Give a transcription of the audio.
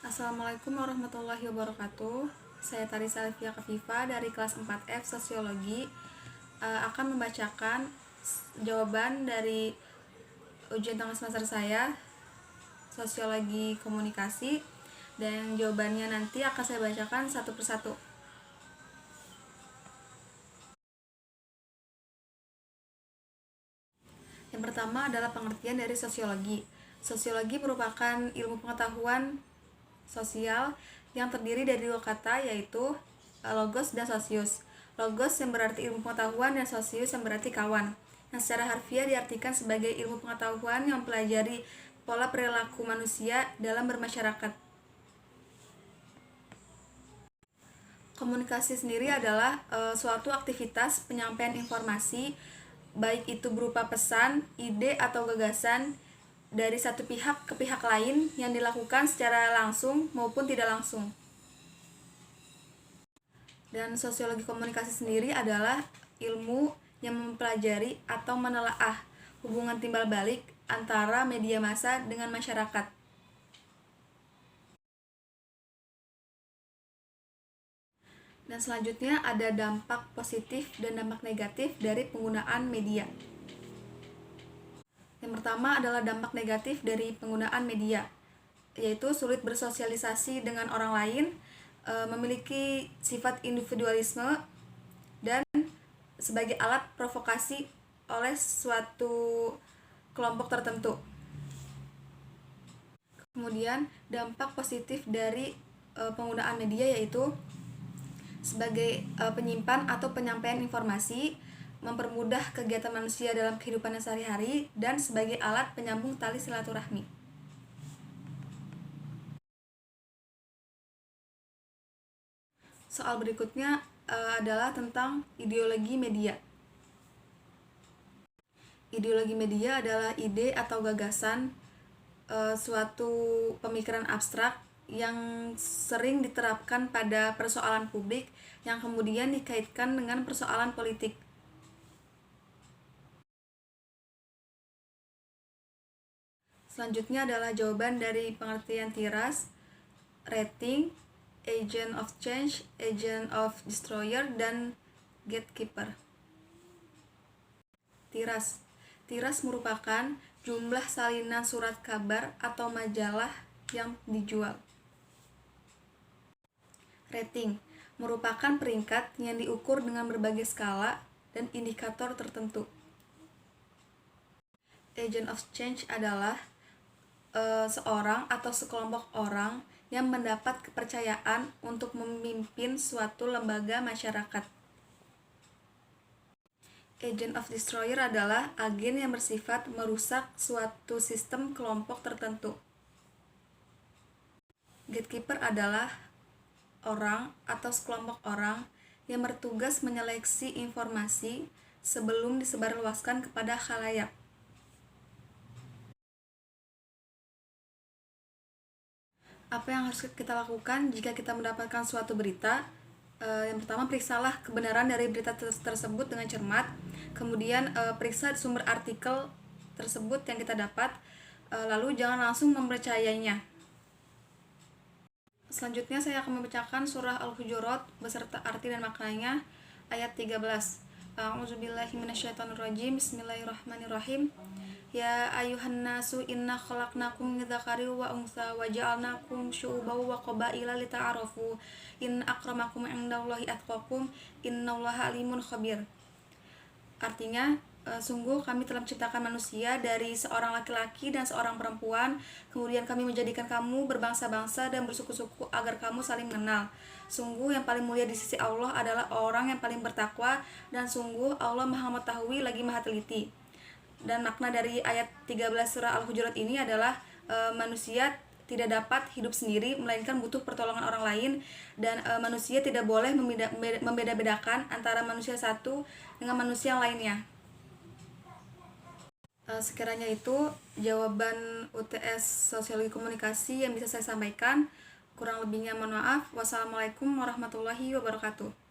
Assalamualaikum warahmatullahi wabarakatuh. Saya Tarisa Alfia Kafifa dari kelas 4F Sosiologi akan membacakan jawaban dari ujian tengah semester saya Sosiologi Komunikasi, dan jawabannya nanti akan saya bacakan satu persatu. Yang pertama adalah pengertian dari sosiologi. Sosiologi merupakan ilmu pengetahuan sosial yang terdiri dari dua kata, yaitu logos dan sosius. Logos yang berarti ilmu pengetahuan dan sosius yang berarti kawan, yang secara harfiah diartikan sebagai ilmu pengetahuan yang mempelajari pola perilaku manusia dalam bermasyarakat. Komunikasi sendiri adalah suatu aktivitas penyampaian informasi, baik itu berupa pesan, ide, atau gagasan dari satu pihak ke pihak lain yang dilakukan secara langsung maupun tidak langsung. Dan sosiologi komunikasi sendiri adalah ilmu yang mempelajari atau menelaah hubungan timbal balik antara media massa dengan masyarakat. Dan selanjutnya ada dampak positif dan dampak negatif dari penggunaan media. Yang pertama adalah dampak negatif dari penggunaan media, yaitu sulit bersosialisasi dengan orang lain, memiliki sifat individualisme, dan sebagai alat provokasi oleh suatu kelompok tertentu. Kemudian dampak positif dari penggunaan media yaitu sebagai penyimpan atau penyampaian informasi, mempermudah kegiatan manusia dalam kehidupannya sehari-hari, dan sebagai alat penyambung tali silaturahmi. Soal berikutnya adalah tentang ideologi media. Ideologi media adalah ide atau gagasan suatu pemikiran abstrak yang sering diterapkan pada persoalan publik yang kemudian dikaitkan dengan persoalan politik. Selanjutnya adalah jawaban dari pengertian tiras, rating, agent of change, agent of destroyer, dan gatekeeper. Tiras merupakan jumlah salinan surat kabar atau majalah yang dijual. Rating merupakan peringkat yang diukur dengan berbagai skala dan indikator tertentu. Agent of change adalah seorang atau sekelompok orang yang mendapat kepercayaan untuk memimpin suatu lembaga masyarakat. Agent of destroyer adalah agen yang bersifat merusak suatu sistem kelompok tertentu. Gatekeeper adalah orang atau sekelompok orang yang bertugas menyeleksi informasi sebelum disebarluaskan kepada khalayak. Apa yang harus kita lakukan jika kita mendapatkan suatu berita? Yang pertama, periksalah kebenaran dari berita tersebut dengan cermat. Kemudian periksa sumber artikel tersebut yang kita dapat, lalu jangan langsung mempercayainya. Selanjutnya saya akan membacakan surah Al-Hujurat beserta arti dan maknanya. Ayat 13. A'udzubillahi minasyaitonirrajim. Bismillahirrahmanirrahim. Ya ayuhan nasu inna khalaqnakum min dzakari wa untha wa ja'alnakum syu'uban wa qabaila lita'arafu in akramakum indallahi atqakum innallaha alimun khabir. Artinya, sungguh kami telah menciptakan manusia dari seorang laki-laki dan seorang perempuan, kemudian kami menjadikan kamu berbangsa-bangsa dan bersuku-suku agar kamu saling mengenal. Sungguh yang paling mulia di sisi Allah adalah orang yang paling bertakwa, dan sungguh Allah Maha mengetahui lagi Maha teliti. Dan makna dari ayat 13 surah Al-Hujurat ini adalah manusia tidak dapat hidup sendiri melainkan butuh pertolongan orang lain, dan manusia tidak boleh membeda-bedakan antara manusia satu dengan manusia yang lainnya. Sekiranya itu jawaban UTS Sosiologi Komunikasi yang bisa saya sampaikan. Kurang lebihnya mohon maaf. Wassalamualaikum warahmatullahi wabarakatuh.